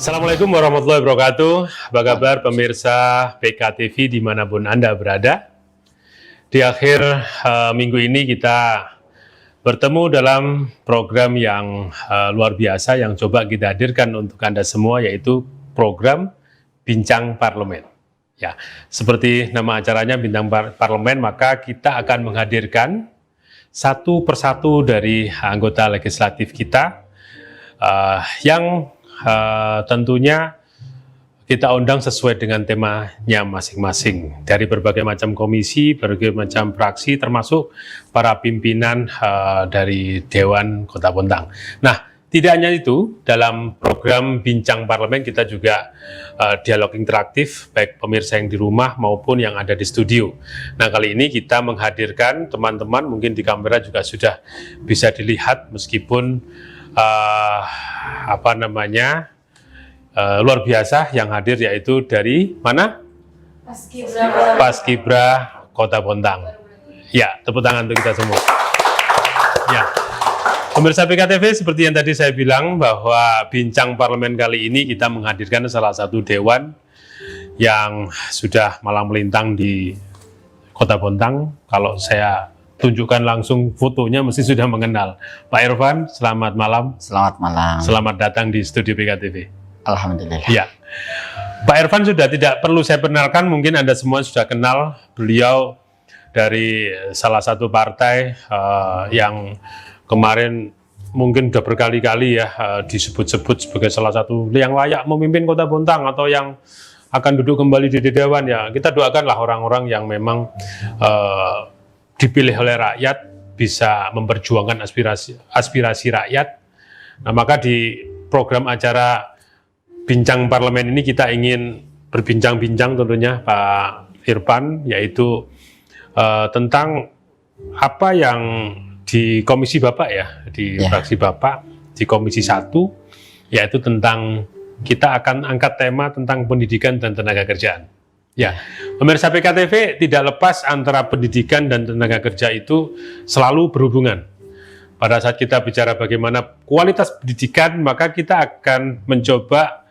Assalamualaikum warahmatullahi wabarakatuh. Apa kabar pemirsa PKTV dimanapun Anda berada? Di akhir minggu ini kita bertemu dalam program yang luar biasa yang coba kita hadirkan untuk Anda semua, yaitu program Bincang Parlemen. Ya, seperti nama acaranya Bincang Parlemen, maka kita akan menghadirkan satu persatu dari anggota legislatif kita yang tentunya kita undang sesuai dengan temanya masing-masing dari berbagai macam komisi, berbagai macam fraksi, termasuk para pimpinan dari Dewan Kota Bontang. Nah, tidak hanya itu, dalam program Bincang Parlemen kita juga dialog interaktif, baik pemirsa yang di rumah maupun yang ada di studio. Nah, kali ini kita menghadirkan teman-teman, mungkin di kamera juga sudah bisa dilihat, meskipun luar biasa yang hadir, yaitu dari mana? Paskibra Kota Bontang. Ya, tepuk tangan untuk kita semua. Ya, pemirsa PKTV, seperti yang tadi saya bilang bahwa Bincang Parlemen kali ini kita menghadirkan salah satu dewan yang sudah malang melintang di Kota Bontang. Kalau saya tunjukkan langsung fotonya mesti sudah mengenal. Pak Irfan, selamat malam. Selamat malam. Selamat datang di studio PKTV. Alhamdulillah. Ya, Pak Irfan sudah tidak perlu saya perkenalkan, mungkin Anda semua sudah kenal. Beliau dari salah satu partai yang kemarin mungkin sudah berkali-kali ya disebut-sebut sebagai salah satu yang layak memimpin Kota Bontang atau yang akan duduk kembali di dewan. Ya, kita doakanlah orang-orang yang memang dipilih oleh rakyat bisa memperjuangkan aspirasi rakyat. Nah, maka di program acara Bincang Parlemen ini kita ingin berbincang-bincang tentunya Pak Irfan, yaitu tentang apa yang di komisi Bapak ya, di fraksi Bapak, di komisi 1, yaitu tentang kita akan angkat tema tentang pendidikan dan tenaga kerjaan. Ya, pemirsa PKTV, tidak lepas antara pendidikan dan tenaga kerja itu selalu berhubungan. Pada saat kita bicara bagaimana kualitas pendidikan, maka kita akan mencoba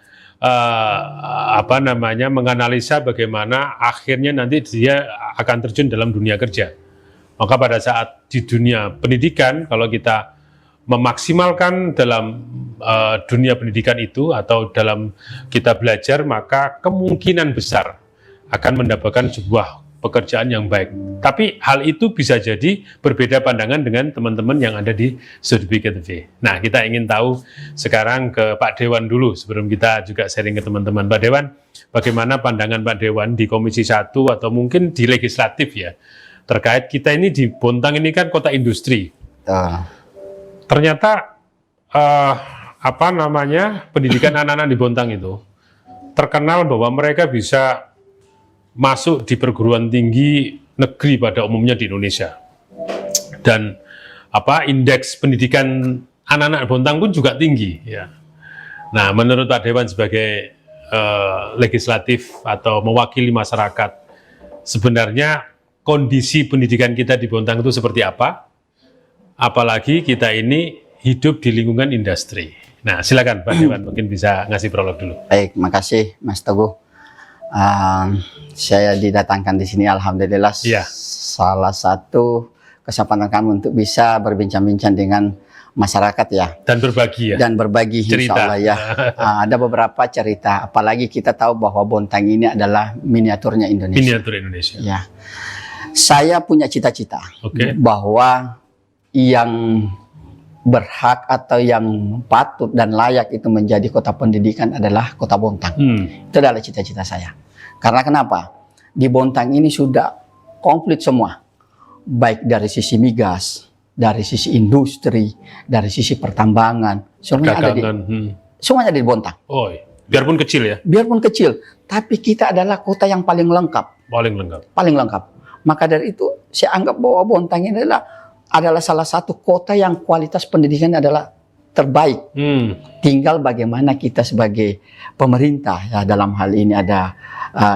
menganalisa bagaimana akhirnya nanti dia akan terjun dalam dunia kerja. Maka pada saat di dunia pendidikan, kalau kita memaksimalkan dalam dunia pendidikan itu atau dalam kita belajar, maka kemungkinan besar akan mendapatkan sebuah pekerjaan yang baik. Tapi hal itu bisa jadi berbeda pandangan dengan teman-teman yang ada di studio PKTV. Nah, kita ingin tahu sekarang ke Pak Dewan dulu sebelum kita juga sharing ke teman-teman. Pak Dewan, bagaimana pandangan Pak Dewan di Komisi 1 atau mungkin di legislatif ya, terkait kita ini di Bontang ini kan kota industri. Ternyata pendidikan anak-anak di Bontang itu terkenal bahwa mereka bisa masuk di perguruan tinggi negeri pada umumnya di Indonesia, dan indeks pendidikan anak-anak Bontang pun juga tinggi ya. Nah, menurut Pak Dewan sebagai legislatif atau mewakili masyarakat, sebenarnya kondisi pendidikan kita di Bontang itu seperti apa? Apalagi kita ini hidup di lingkungan industri. Nah, silakan Pak Dewan, mungkin bisa ngasih prolog dulu. Baik, makasih Mas Teguh. Saya didatangkan di sini, alhamdulillah, salah satu kesempatan kami untuk bisa berbincang-bincang dengan masyarakat ya. Dan berbagi ya. Dan berbagi cerita. Insya Allah ya. Ada beberapa cerita, apalagi kita tahu bahwa Bontang ini adalah miniaturnya Indonesia. Miniatur Indonesia. Ya. Saya punya cita-cita bahwa yang berhak atau yang patut dan layak itu menjadi kota pendidikan adalah Kota Bontang. Itu adalah cita-cita saya. Karena kenapa? Di Bontang ini sudah komplit semua. Baik dari sisi migas, dari sisi industri, dari sisi pertambangan. Semuanya ada di Bontang. Oh, biarpun kecil ya? Biarpun kecil. Tapi kita adalah kota yang paling lengkap. Paling lengkap. Paling lengkap. Maka dari itu saya anggap bahwa Bontang ini adalah salah satu kota yang kualitas pendidikan adalah terbaik. Tinggal bagaimana kita sebagai pemerintah ya, dalam hal ini ada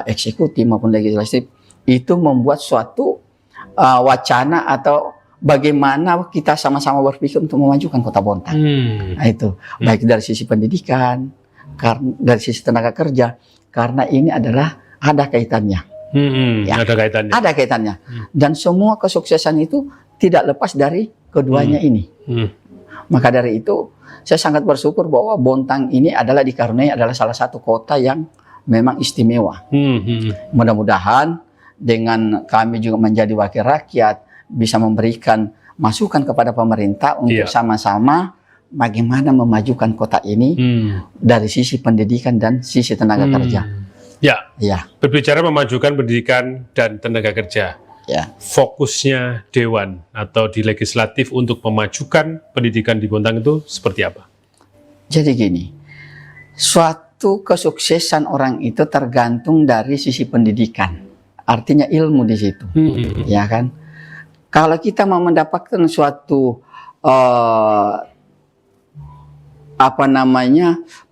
eksekutif maupun legislatif, itu membuat suatu wacana atau bagaimana kita sama-sama berpikir untuk memajukan Kota Bontang. Nah, itu baik dari sisi pendidikan, dari sisi tenaga kerja, karena ini adalah ada kaitannya. Ya. Ada kaitannya. Ada kaitannya. Dan semua kesuksesan itu tidak lepas dari keduanya ini. Maka dari itu, saya sangat bersyukur bahwa Bontang ini adalah dikaruniai adalah salah satu kota yang memang istimewa. Mudah-mudahan dengan kami juga menjadi wakil rakyat bisa memberikan masukan kepada pemerintah untuk sama-sama bagaimana memajukan kota ini dari sisi pendidikan dan sisi tenaga kerja. Ya, berbicara memajukan pendidikan dan tenaga kerja, fokusnya Dewan atau di legislatif untuk memajukan pendidikan di Bontang itu seperti apa? Jadi gini, suatu kesuksesan orang itu tergantung dari sisi pendidikan, artinya ilmu di situ, ya kan? Kalau kita mau mendapatkan suatu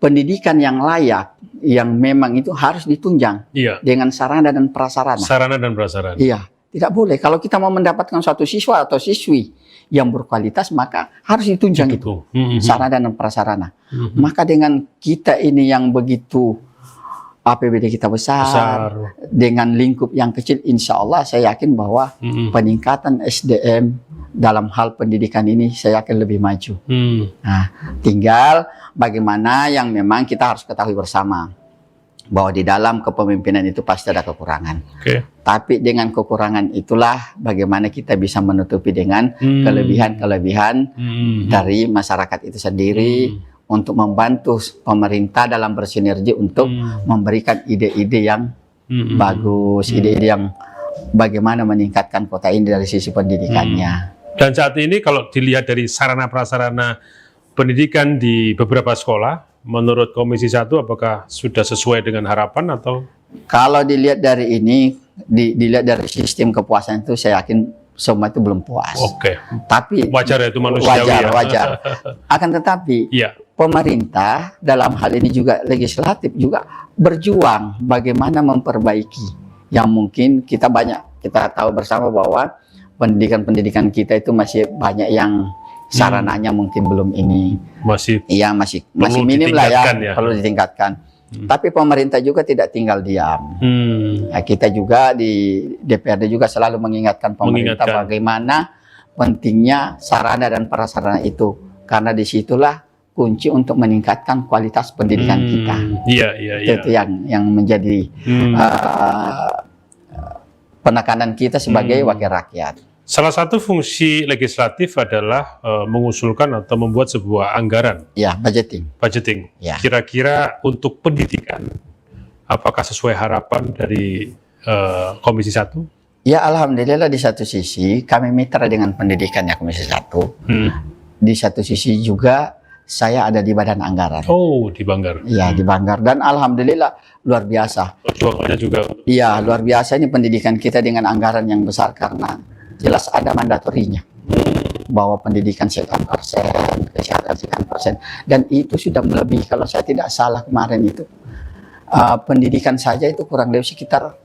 pendidikan yang layak, yang memang itu harus ditunjang dengan sarana dan prasarana. Sarana dan prasarana. Iya, tidak boleh. Kalau kita mau mendapatkan suatu siswa atau siswi yang berkualitas, maka harus ditunjang itu sarana dan prasarana. Maka dengan kita ini yang begitu APBD kita besar, dengan lingkup yang kecil, insya Allah saya yakin bahwa peningkatan SDM dalam hal pendidikan ini saya yakin lebih maju. Nah, tinggal bagaimana yang memang kita harus ketahui bersama bahwa di dalam kepemimpinan itu pasti ada kekurangan. Tapi dengan kekurangan itulah bagaimana kita bisa menutupi dengan kelebihan-kelebihan dari masyarakat itu sendiri, untuk membantu pemerintah dalam bersinergi untuk memberikan ide-ide yang bagus, ide-ide yang bagaimana meningkatkan kota ini dari sisi pendidikannya. Dan saat ini kalau dilihat dari sarana prasarana pendidikan di beberapa sekolah, menurut Komisi 1 apakah sudah sesuai dengan harapan atau? Kalau dilihat dari ini, dilihat dari sistem kepuasan itu, saya yakin semua itu belum puas. Tapi wajar ya, itu manusiawi. Wajar. Akan tetapi pemerintah dalam hal ini juga legislatif juga berjuang bagaimana memperbaiki yang mungkin kita tahu bersama bahwa pendidikan kita itu masih banyak yang sarananya mungkin belum ini masih minim lah ya, perlu ditingkatkan. Tapi pemerintah juga tidak tinggal diam. Kita juga di DPRD juga selalu mengingatkan pemerintah bagaimana pentingnya sarana dan prasarana itu, karena disitulah kunci untuk meningkatkan kualitas pendidikan kita. Itu yang menjadi penekanan kita sebagai wakil rakyat. Salah satu fungsi legislatif adalah mengusulkan atau membuat sebuah anggaran. Budgeting. Kira-kira untuk pendidikan, apakah sesuai harapan dari Komisi 1? Ya, alhamdulillah di satu sisi kami mitra dengan pendidikan ya Komisi 1. Di satu sisi juga saya ada di Badan Anggaran. Oh, di Banggar. Iya, di Banggar. Dan alhamdulillah luar biasa. Perjuangannya juga. Iya, luar biasa ini pendidikan kita dengan anggaran yang besar, karena jelas ada mandatorinya bahwa pendidikan sekian persen, kesehatan sekian persen, dan itu sudah melebihi, kalau saya tidak salah kemarin itu pendidikan saja itu kurang lebih sekitar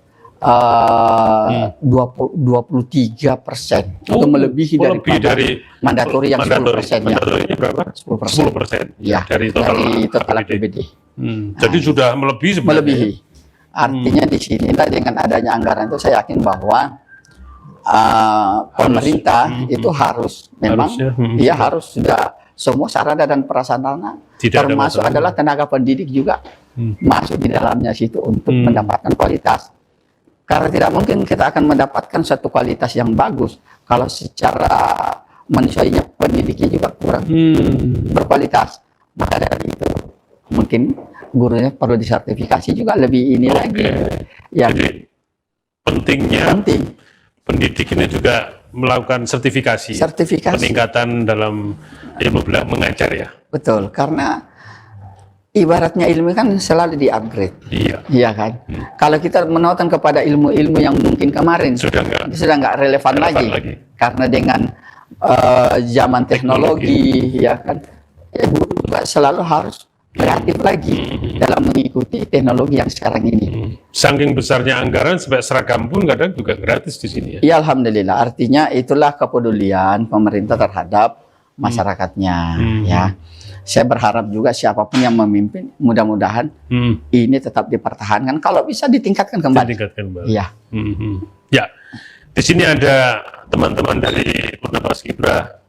23%. Itu melebihi dari mandatori yang 10%. Mandatorinya berapa? 10%. Ya, dari total APBD. Jadi sudah melebihi sebenarnya. Melebihi. Artinya di sinilah dengan adanya anggaran itu saya yakin bahwa pemerintah itu harus memang harus sudah semua sarana dan prasarana, termasuk adalah tenaga pendidik juga masuk di dalamnya situ untuk mendapatkan kualitas. Karena tidak mungkin kita akan mendapatkan satu kualitas yang bagus kalau secara manusianya pendidiknya juga kurang berkualitas. Maka dari itu mungkin gurunya perlu disertifikasi juga lebih ini lagi. Jadi pentingnya pendidik ini juga melakukan sertifikasi. Peningkatan dalam ilmu mengajar ya. Betul, karena ibaratnya ilmu kan selalu di-upgrade. Iya kan? Kalau kita menonton kepada ilmu-ilmu yang mungkin kemarin sudah nggak relevan lagi. Karena dengan zaman teknologi ya kan, guru juga selalu harus kreatif lagi dalam mengikuti teknologi yang sekarang ini. Saking besarnya anggaran sampai seragam pun kadang juga gratis di sini ya. Ya, alhamdulillah. Artinya itulah kepedulian pemerintah terhadap masyarakatnya ya. Saya berharap juga siapapun yang memimpin, mudah-mudahan ini tetap dipertahankan. Kalau bisa ditingkatkan kembali. Iya. Ya, di sini ada teman-teman dari Purna Paskibra,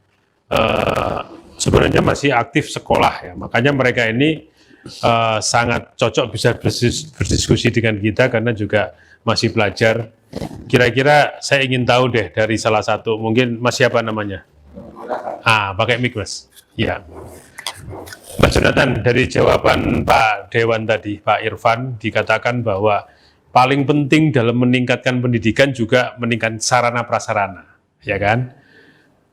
sebenarnya masih aktif sekolah ya, makanya mereka ini sangat cocok bisa berdiskusi dengan kita karena juga masih belajar. Kira-kira saya ingin tahu deh dari salah satu, mungkin Mas siapa namanya? Pakai mic Mas. Ya. Mas Jonathan, dari jawaban Pak Dewan tadi, Pak Irfan, dikatakan bahwa paling penting dalam meningkatkan pendidikan juga meningkatkan sarana prasarana, ya kan?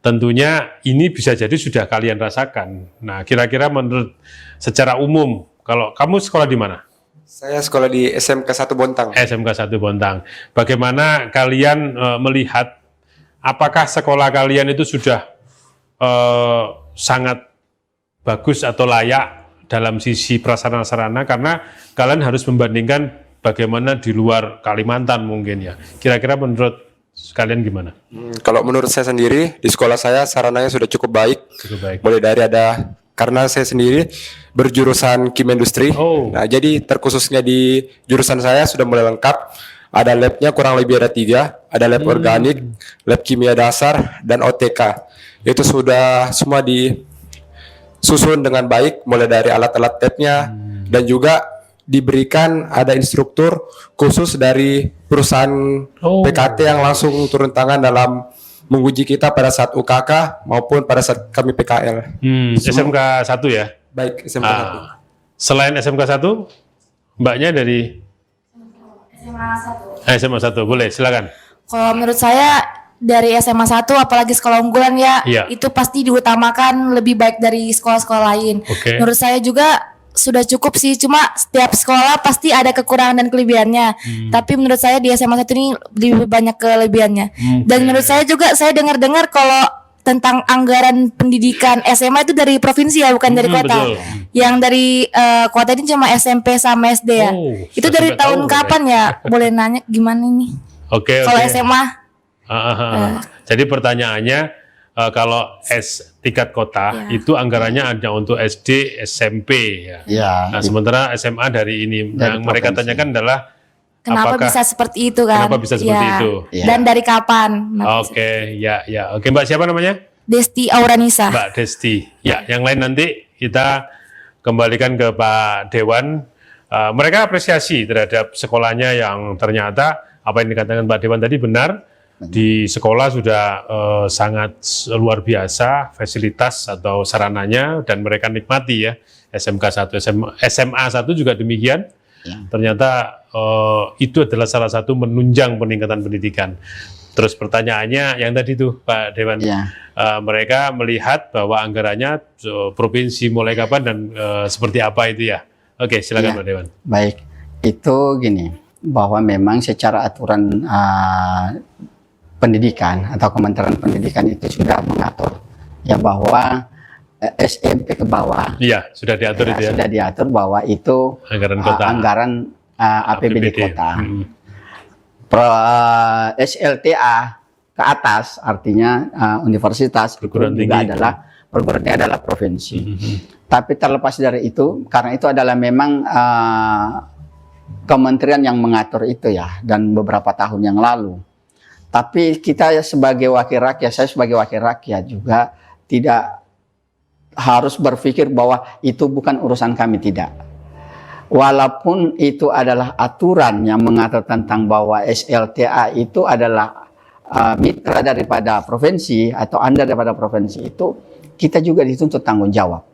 Tentunya ini bisa jadi sudah kalian rasakan. Nah, kira-kira menurut secara umum, kalau kamu sekolah di mana? Saya sekolah di SMK 1 Bontang. SMK 1 Bontang. Bagaimana kalian melihat apakah sekolah kalian itu sudah sangat bagus atau layak dalam sisi prasarana-sarana, karena kalian harus membandingkan bagaimana di luar Kalimantan mungkin ya. Kira-kira menurut kalian gimana? Kalau menurut saya sendiri, di sekolah saya sarananya sudah cukup baik. Cukup baik. Mulai dari karena saya sendiri berjurusan kimia industri. Nah, jadi terkhususnya di jurusan saya sudah mulai lengkap. Ada labnya kurang lebih ada 3, ada lab organik, lab kimia dasar, dan OTK. Itu sudah semua disusun dengan baik, mulai dari alat-alat labnya, dan juga diberikan ada instruktur khusus dari perusahaan PKT yang langsung turun tangan dalam menguji kita pada saat UKK maupun pada saat kami PKL. SMK 1 ya? Baik, SMK 1. Selain SMK 1, mbaknya dari? SMA 1. SMA 1, boleh, silakan. Kalau menurut saya dari SMA 1 apalagi sekolah unggulan ya, itu pasti diutamakan lebih baik dari sekolah-sekolah lain. Menurut saya juga sudah cukup sih, cuma setiap sekolah pasti ada kekurangan dan kelebihannya. Tapi menurut saya di SMA 1 ini lebih banyak kelebihannya. Dan menurut saya juga, saya dengar-dengar kalau tentang anggaran pendidikan SMA itu dari provinsi ya, bukan dari kota. Betul. Yang dari kota ini cuma SMP sama SD ya. Itu dari tahun kapan ya? Boleh nanya gimana ini? Kalau SMA? Jadi pertanyaannya, kalau tingkat kota itu anggarannya ada untuk SD, SMP ya. Nah, sementara SMA dari ini yang mereka tanyakan adalah kenapa bisa seperti itu kan? Kenapa bisa seperti itu? Dan dari kapan? Oke, Mbak siapa namanya? Desti Auranisa. Mbak Desti. Ya, yang lain nanti kita kembalikan ke Pak Dewan. Mereka apresiasi terhadap sekolahnya yang ternyata apa yang dikatakan Pak Dewan tadi benar. Di sekolah sudah sangat luar biasa fasilitas atau sarananya dan mereka nikmati ya. SMK 1, SMA 1 juga demikian. Ternyata itu adalah salah satu menunjang peningkatan pendidikan. Terus pertanyaannya yang tadi tuh Pak Dewan, mereka melihat bahwa anggarannya provinsi mulai kapan dan seperti apa itu ya. Oke, silakan Pak Dewan. Baik, itu gini, bahwa memang secara aturan pendidikan atau Kementerian Pendidikan itu sudah mengatur ya bahwa SMP ke bawah. Iya, sudah diatur itu ya. Sudah diatur bahwa itu anggaran kota. Anggaran APBD kota. SLTA ke atas artinya universitas perguruan itu tinggi juga adalah perguruan tinggi adalah provinsi. Tapi terlepas dari itu, karena itu adalah memang kementerian yang mengatur itu ya, dan beberapa tahun yang lalu. Tapi kita sebagai wakil rakyat, saya sebagai wakil rakyat juga tidak harus berpikir bahwa itu bukan urusan kami, tidak. Walaupun itu adalah aturan yang mengatur tentang bahwa SLTA itu adalah mitra daripada provinsi atau Anda daripada provinsi itu, kita juga dituntut tanggung jawab.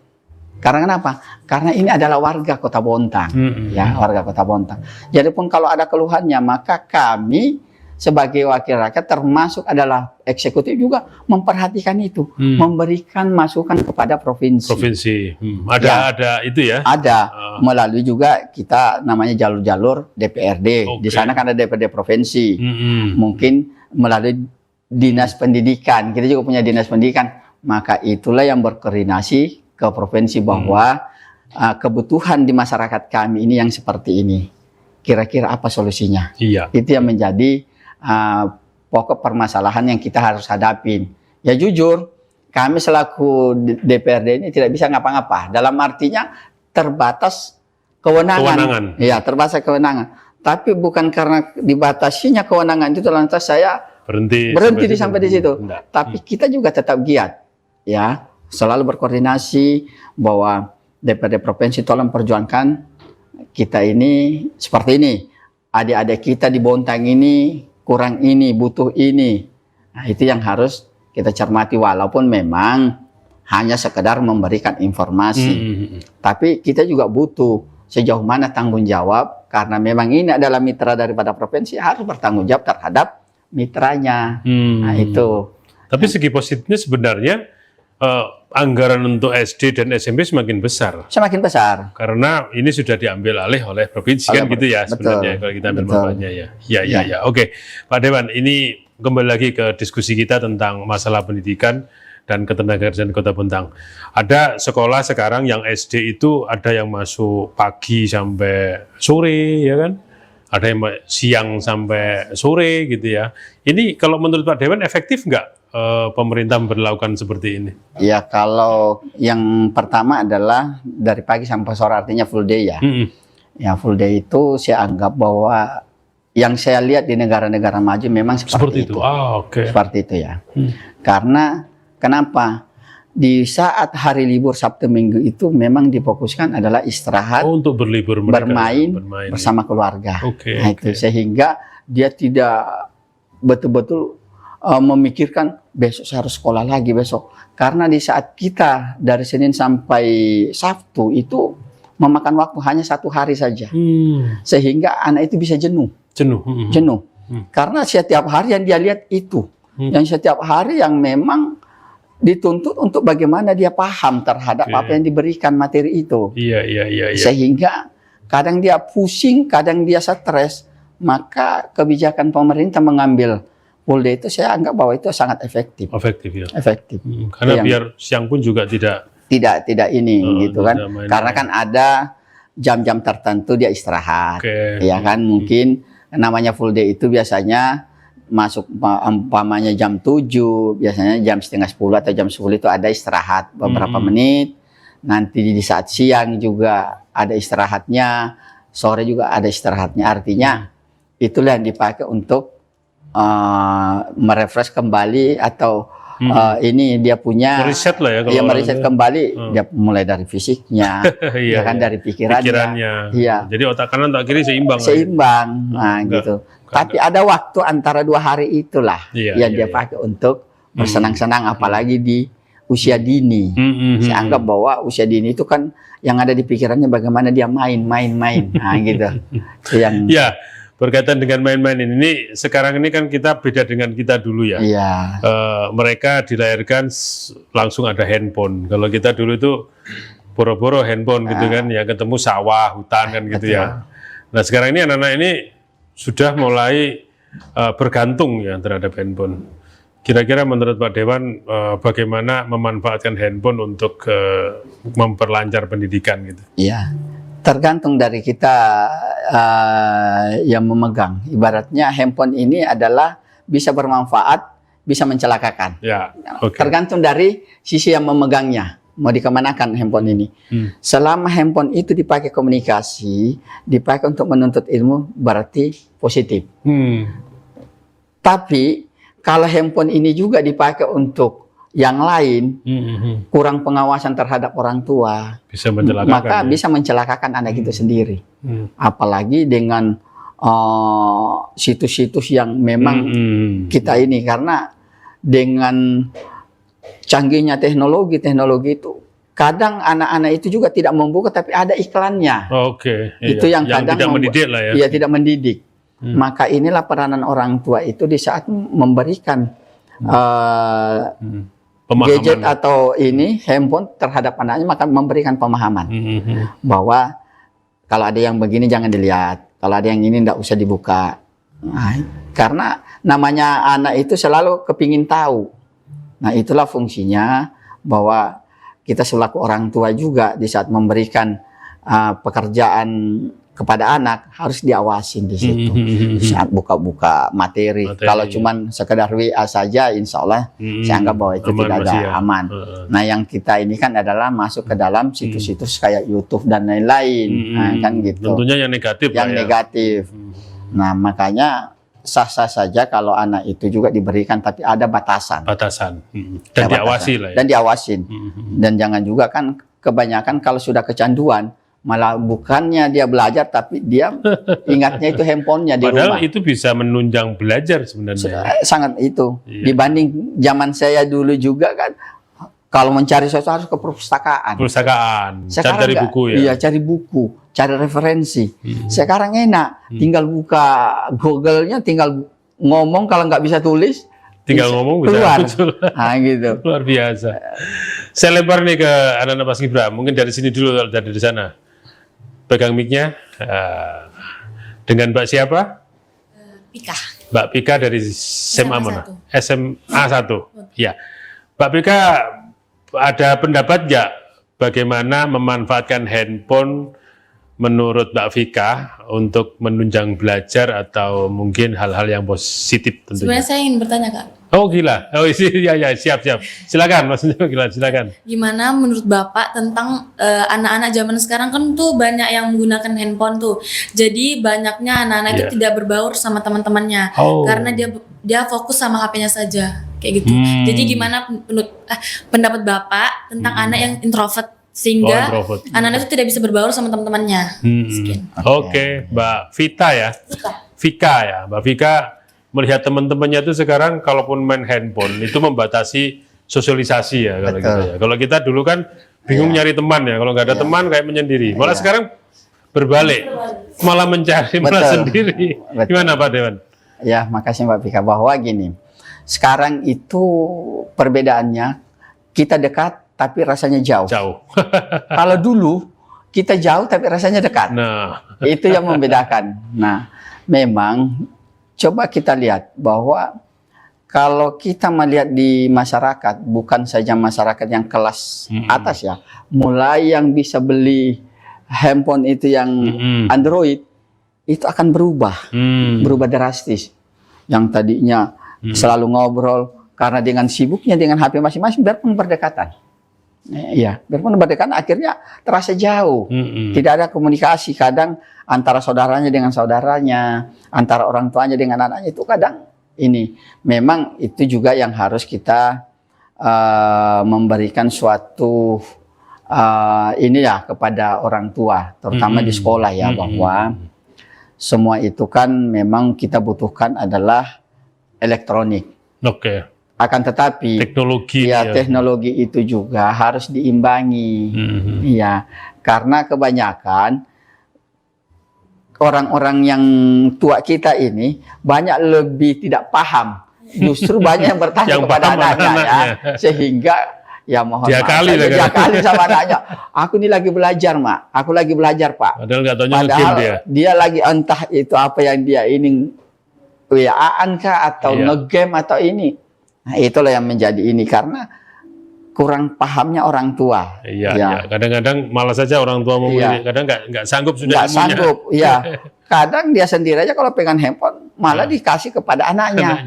Karena kenapa? Karena ini adalah warga Kota Bontang, ya, warga Kota Bontang. Jadi pun kalau ada keluhannya, maka kami sebagai wakil rakyat termasuk adalah eksekutif juga memperhatikan itu, memberikan masukan kepada provinsi. Ada itu ya? Ada, melalui juga kita namanya jalur-jalur DPRD. Di sana kan ada DPRD provinsi. Mungkin melalui dinas pendidikan, kita juga punya dinas pendidikan. Maka itulah yang berkoordinasi ke provinsi bahwa kebutuhan di masyarakat kami ini yang seperti ini. Kira-kira apa solusinya? Itu yang menjadi pokok permasalahan yang kita harus hadapin. Ya jujur, kami selaku DPRD ini tidak bisa ngapa-ngapa. Dalam artinya terbatas kewenangan. Iya, terbatas kewenangan. Tapi bukan karena dibatasinya kewenangan itu lantas saya berhenti sampai di situ. Tapi kita juga tetap giat, ya, selalu berkoordinasi bahwa DPRD provinsi tolong perjuangkan kita ini seperti ini. Adik-adik kita di Bontang ini kurang ini, butuh ini. Nah, itu yang harus kita cermati walaupun memang hanya sekedar memberikan informasi. Tapi kita juga butuh sejauh mana tanggung jawab karena memang ini adalah mitra daripada provinsi harus bertanggung jawab terhadap mitranya. Nah, itu. Tapi segi positifnya sebenarnya anggaran untuk SD dan SMP semakin besar. Semakin besar. Karena ini sudah diambil alih oleh provinsi kan gitu ya sebenarnya kalau kita ambil manfaatnya ya. Ya. Oke. Pak Dewan, ini kembali lagi ke diskusi kita tentang masalah pendidikan dan ketenagakerjaan Kota Bontang. Ada sekolah sekarang yang SD itu ada yang masuk pagi sampai sore, ya kan? Ada yang siang sampai sore gitu ya. Ini kalau menurut Pak Dewan efektif nggak pemerintah berlakukan seperti ini? Ya, kalau yang pertama adalah dari pagi sampai sore artinya full day ya. Ya, full day itu saya anggap bahwa yang saya lihat di negara-negara maju memang seperti itu. Seperti itu ya. Karena kenapa? Di saat hari libur Sabtu Minggu itu memang difokuskan adalah istirahat, untuk berlibur bermain bersama keluarga. Nah, itu sehingga dia tidak betul-betul memikirkan besok saya harus sekolah lagi besok. Karena di saat kita dari Senin sampai Sabtu itu memakan waktu hanya 1 hari saja. Sehingga anak itu bisa jenuh. Karena setiap hari yang dia lihat itu. Yang setiap hari yang memang dituntut untuk bagaimana dia paham terhadap apa yang diberikan materi itu. Iya. Sehingga kadang dia pusing, kadang dia stres. Maka kebijakan pemerintah mengambil full day itu saya anggap bahwa itu sangat efektif. Efektif. Karena biar siang pun juga tidak ini gitu kan. Karena kan ada jam-jam tertentu dia istirahat. Ya kan, mungkin namanya full day itu biasanya masuk umpamanya jam 7, biasanya jam setengah 10 atau jam 10 itu ada istirahat beberapa menit. Nanti di saat siang juga ada istirahatnya, sore juga ada istirahatnya. Artinya itulah yang dipakai untuk merefresh kembali atau ini dia punya meriset lah ya, kalau meriset kembali dia mulai dari fisiknya, ya kan, dari pikirannya. Iya. Jadi otak kanan otak kiri seimbang. Nah, gitu. Tapi ada waktu antara 2 hari itulah yang dia pakai untuk bersenang-senang, apalagi di usia dini. Saya anggap bahwa usia dini itu kan yang ada di pikirannya bagaimana dia main. Nah, gitu. Yang berkaitan dengan main-main ini, sekarang ini kan kita beda dengan kita dulu ya. Mereka dilahirkan langsung ada handphone. Kalau kita dulu itu boro-boro handphone gitu kan, ya ketemu sawah, hutan kan gitu ya. Nah, sekarang ini anak-anak ini sudah mulai bergantung ya terhadap handphone. Kira-kira menurut Pak Dewan bagaimana memanfaatkan handphone untuk memperlancar pendidikan gitu? Iya. Tergantung dari kita yang memegang. Ibaratnya handphone ini adalah bisa bermanfaat, bisa mencelakakan. Tergantung dari sisi yang memegangnya. Mau dikemanakan handphone ini. Selama handphone itu dipakai komunikasi, dipakai untuk menuntut ilmu, berarti positif. Tapi kalau handphone ini juga dipakai untuk yang lain, kurang pengawasan terhadap orang tua, maka bisa mencelakakan anak itu sendiri. Apalagi dengan situs-situs yang memang kita ini, karena dengan canggihnya teknologi itu kadang anak-anak itu juga tidak membuka tapi ada iklannya. Itu yang kadang tidak mendidik lah ya. Iya, tidak mendidik. Maka inilah peranan orang tua itu di saat memberikan gadget atau ini handphone terhadap anaknya, maka memberikan pemahaman bahwa kalau ada yang begini jangan dilihat, kalau ada yang ini tidak usah dibuka. Nah, karena namanya anak itu selalu kepingin tahu. Nah, itulah fungsinya bahwa kita selaku orang tua juga di saat memberikan pekerjaan kepada anak harus diawasin di situ saat buka-buka materi. Kalau cuman sekedar WA saja, insya Allah saya anggap bahwa itu tidak ada aman. Nah, yang kita ini kan adalah masuk ke dalam situs-situs kayak YouTube dan lain-lain, kan gitu. Tentunya yang negatif. Yang negatif. Nah, makanya sah-sah saja kalau anak itu juga diberikan, tapi ada batasan. Dan diawasi lah ya. Dan diawasin. Dan jangan juga kan kebanyakan kalau sudah kecanduan, malah bukannya dia belajar, tapi dia ingatnya itu handphonenya di Padahal rumah. Itu bisa menunjang belajar sebenarnya. Sangat itu. Dibanding zaman saya dulu juga kan, kalau mencari sesuatu harus ke perpustakaan. Cari dari buku ya? Iya, cari buku, cari referensi. Sekarang enak, tinggal buka Google-nya, tinggal ngomong, kalau nggak bisa tulis, ngomong bisa keluar. muncul. Nah, gitu. Luar biasa. Saya lempar nih ke anak-anak Mas Gibra, mungkin dari sini dulu, dari sana. Pegang mic-nya. Dengan Mbak siapa? Pika. Mbak Pika dari SMA mana? SMA 1. Ya. Mbak Pika, ada pendapat nggak bagaimana memanfaatkan handphone menurut Mbak Vika untuk menunjang belajar atau mungkin hal-hal yang positif tentunya? Sebenarnya saya ingin bertanya, Kak. Oh gila, ya siap. Silakan, maksudnya gila, silakan. Gimana menurut Bapak tentang anak-anak zaman sekarang kan tuh banyak yang menggunakan handphone tuh. Jadi banyaknya anak-anak itu tidak berbaur sama teman-temannya karena dia fokus sama HP-nya saja, kayak gitu. Jadi gimana pendapat Bapak tentang anak yang introvert sehingga anak-anak itu tidak bisa berbaur sama teman-temannya? Oke, Mbak Vita ya. Vika ya, Mbak Vika. Melihat teman-temannya itu sekarang kalaupun main handphone itu membatasi sosialisasi ya kalau gitu ya. Kalau kita dulu kan bingung nyari teman ya, kalau nggak ada teman kayak menyendiri. Malah sekarang berbalik, malah mencari malah sendiri. Gimana Pak Dewan? Ya, makasih Mbak Pika. Bahwa gini, sekarang itu perbedaannya kita dekat tapi rasanya jauh. Kalau dulu kita jauh tapi rasanya dekat. Nah, itu yang membedakan. Nah, memang coba kita lihat bahwa kalau kita melihat di masyarakat, bukan saja masyarakat yang kelas atas ya, mulai yang bisa beli handphone itu yang Android, itu akan berubah drastis. Yang tadinya selalu ngobrol, karena dengan sibuknya dengan HP masing-masing, biarpun berdekatan. Iya, biarpun berdekatan akhirnya terasa jauh. Tidak ada komunikasi, kadang antara saudaranya dengan saudaranya, antara orang tuanya dengan anaknya, itu kadang ini. Memang itu juga yang harus kita memberikan suatu ini ya kepada orang tua, terutama di sekolah ya, bahwa semua itu kan memang kita butuhkan adalah elektronik. Akan tetapi teknologi itu juga harus diimbangi. Ya, karena kebanyakan orang-orang yang tua kita ini banyak lebih tidak paham. Justru banyak yang bertanya kepada anaknya ya, sehingga ya mohon diakali sama anaknya. Aku ini lagi belajar, Mak. Aku lagi belajar, Pak. Padahal dia lagi entah itu apa yang dia ini, WA-an kah atau ngegame atau ini. Nah, itulah yang menjadi ini karena kurang pahamnya orang tua. Iya. Kadang-kadang malas saja orang tua mau kadang nggak sanggup sudah. Nggak sanggup, iya. Kadang dia sendiri aja kalau pegang handphone malah dikasih kepada anaknya.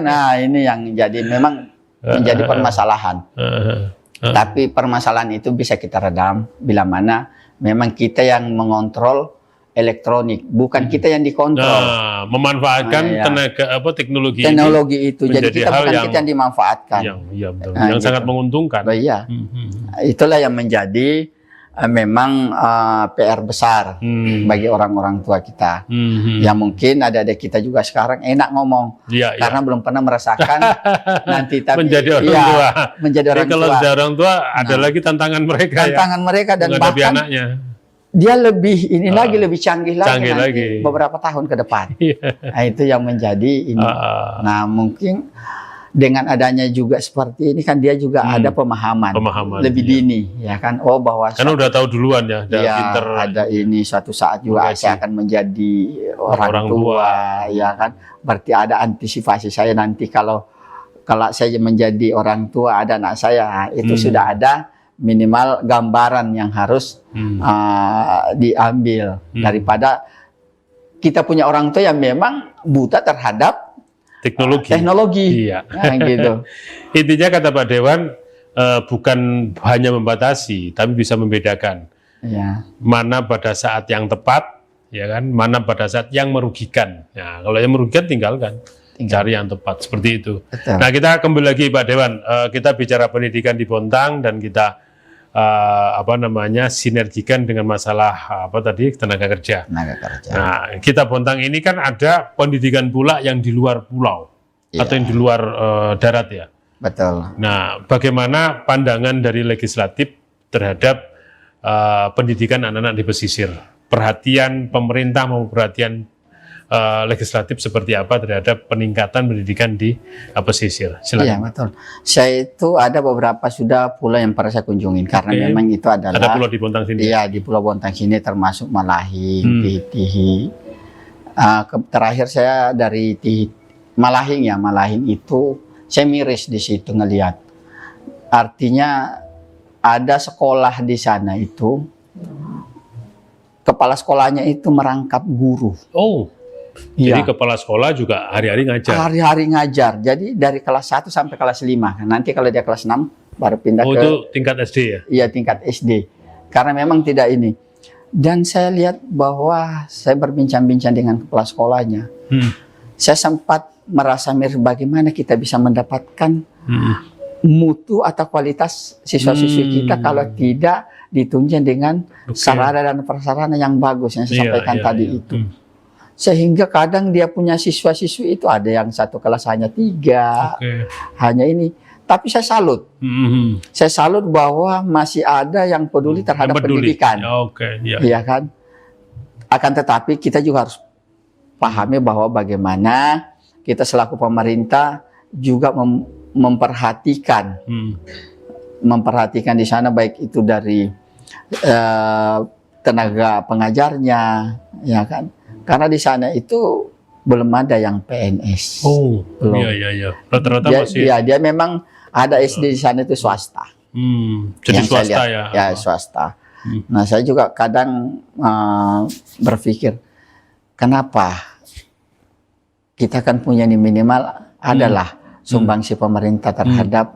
Nah, ini yang jadi memang menjadi permasalahan. Tapi permasalahan itu bisa kita redam bila mana memang kita yang mengontrol elektronik, bukan kita yang dikontrol. Memanfaatkan tenaga teknologi itu. Jadi kita bukan kita yang dimanfaatkan. Yang sangat menguntungkan. Iya. Itulah yang menjadi memang PR besar bagi orang-orang tua kita. Yang mungkin ada kita juga sekarang enak ngomong karena belum pernah merasakan nanti tapi menjadi orang tua. Menjadi orang tua. Kalau sudah orang tua ada lagi tantangan mereka. Tantangan mereka dan bahkan anaknya. Dia lebih ini lagi lebih canggih lagi beberapa tahun ke depan. Nah, itu yang menjadi ini. Nah, mungkin dengan adanya juga seperti ini kan dia juga ada pemahaman lebih dini ya kan. Oh, bahwa karena udah tahu duluan ya, pinter. Ada ini suatu saat juga saya akan menjadi orang tua ya kan. Berarti ada antisipasi saya nanti kalau saya menjadi orang tua ada anak saya, itu sudah ada minimal gambaran yang harus diambil daripada kita punya orang tua yang memang buta terhadap teknologi. Iya. Nah, gitu. Intinya kata Pak Dewan, bukan hanya membatasi, tapi bisa membedakan. Ya. Mana pada saat yang tepat, ya kan? Mana pada saat yang merugikan. Nah, kalau yang merugikan tinggalkan. Cari yang tepat, seperti itu. Betul. Nah, kita kembali lagi Pak Dewan, kita bicara pendidikan di Bontang dan kita sinergikan dengan masalah tenaga kerja. Nah, kita Bontang ini kan ada pendidikan pula yang di luar pulau atau yang di luar darat ya. Betul. Nah, bagaimana pandangan dari legislatif terhadap pendidikan anak-anak di pesisir? Perhatian pemerintah maupun perhatian legislatif seperti apa terhadap peningkatan pendidikan di pesisir? Silakan. Iya, betul. Saya itu ada beberapa sudah pulau yang pernah saya kunjungin karena memang itu adalah ada pulau di Bontang sini. Iya, di Pulau Bontang sini termasuk Malahing, Tihi. Terakhir saya dari Malahing ya, Malahing itu saya miris di situ ngelihat. Artinya ada sekolah di sana itu, kepala sekolahnya itu merangkap guru. Oh. Jadi kepala sekolah juga hari-hari ngajar? Hari-hari ngajar. Jadi dari kelas 1 sampai kelas 5. Nanti kalau dia kelas 6 baru pindah ke... itu tingkat SD ya? Iya, tingkat SD. Karena memang tidak ini. Dan saya lihat bahwa saya berbincang-bincang dengan kepala sekolahnya. Saya sempat merasa miris bagaimana kita bisa mendapatkan mutu atau kualitas siswa-siswi kita kalau tidak ditunjang dengan sarana dan prasarana yang bagus yang saya sampaikan tadi itu. Sehingga kadang dia punya siswa-siswi itu ada yang satu kelas hanya 3, hanya ini. Tapi saya salut. Saya salut bahwa masih ada yang peduli terhadap pendidikan. Iya kan? Akan tetapi kita juga harus pahami bahwa bagaimana kita selaku pemerintah juga memperhatikan di sana, baik itu dari tenaga pengajarnya, ya kan? Karena di sana itu belum ada yang PNS. Oh, belum. Iya. Rata-rata masih. Iya, dia memang ada SD di sana itu swasta. Jadi yang swasta ya? Ya, swasta. Nah, saya juga kadang berpikir, kenapa kita kan punya nih minimal adalah sumbangsi pemerintah terhadap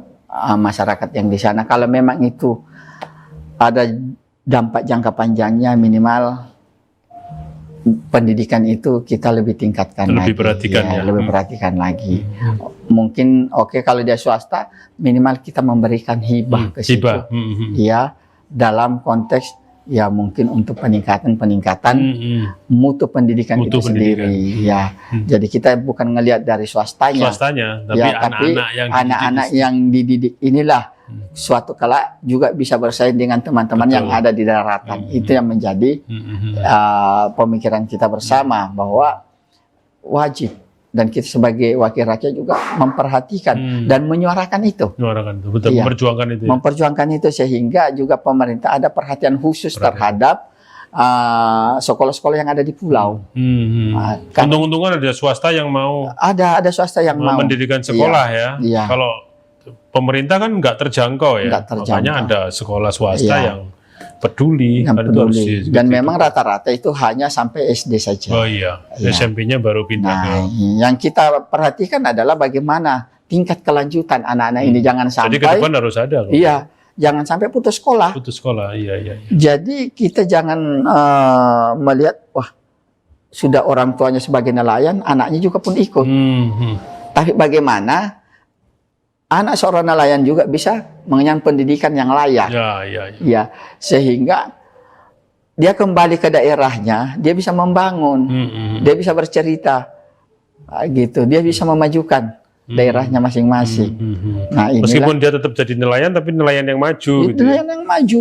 masyarakat yang di sana. Kalau memang itu ada dampak jangka panjangnya, minimal pendidikan itu kita lebih tingkatkan lebih lagi, lebih perhatikan lagi. Mungkin kalau dia swasta minimal kita memberikan hibah ke situ, ya, dalam konteks ya mungkin untuk peningkatan mutu pendidikan itu sendiri, ya. Jadi kita bukan ngelihat dari swastanya, tapi ya, anak-anak yang dididik inilah suatu kala juga bisa bersaing dengan teman-teman yang ada di daratan. Itu yang menjadi pemikiran kita bersama, bahwa wajib dan kita sebagai wakil rakyat juga memperhatikan dan menyuarakan itu. Betul, ya, memperjuangkan itu sehingga juga pemerintah ada perhatian khusus terhadap sekolah-sekolah yang ada di pulau. Untung-untungan ada swasta yang mau. Ada swasta yang mau mendirikan sekolah ya. Kalau pemerintah kan nggak terjangkau ya, makanya ada sekolah swasta yang peduli. Dan memang rata-rata itu hanya sampai SD saja. Oh iya, SMP-nya baru pindah ke. Yang kita perhatikan adalah bagaimana tingkat kelanjutan anak-anak ini, jangan sampai. Jadi ke depan harus ada. Iya, jangan sampai putus sekolah. Iya. Jadi kita jangan melihat, wah sudah orang tuanya sebagai nelayan, anaknya juga pun ikut. Tapi bagaimana anak seorang nelayan juga bisa mengenyam pendidikan yang layak. Ya, sehingga dia kembali ke daerahnya, dia bisa membangun, dia bisa bercerita, gitu. Dia bisa memajukan daerahnya masing-masing. Nah, meskipun dia tetap jadi nelayan, tapi nelayan yang maju. Nelayan yang maju.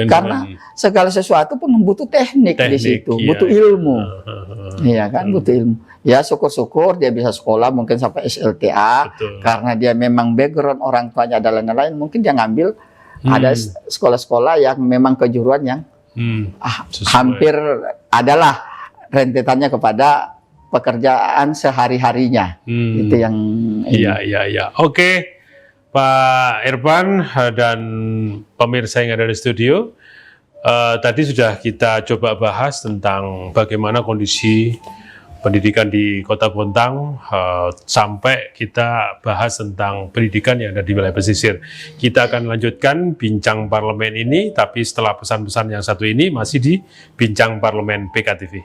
Karena segala sesuatu pun butuh teknik di situ, butuh ilmu. Iya kan, butuh ilmu. Ya syukur-syukur dia bisa sekolah mungkin sampai SLTA. Karena dia memang background orang tuanya adalah nelayan, mungkin dia ngambil ada sekolah-sekolah yang memang kejuruan yang hampir adalah rentetannya kepada pekerjaan sehari-harinya. Itu yang Iya. Oke. Pak Irfan dan pemirsa yang ada di studio, tadi sudah kita coba bahas tentang bagaimana kondisi pendidikan di Kota Bontang, sampai kita bahas tentang pendidikan yang ada di wilayah pesisir. Kita akan lanjutkan bincang parlemen ini, tapi setelah pesan-pesan yang satu ini masih di bincang parlemen PKTV.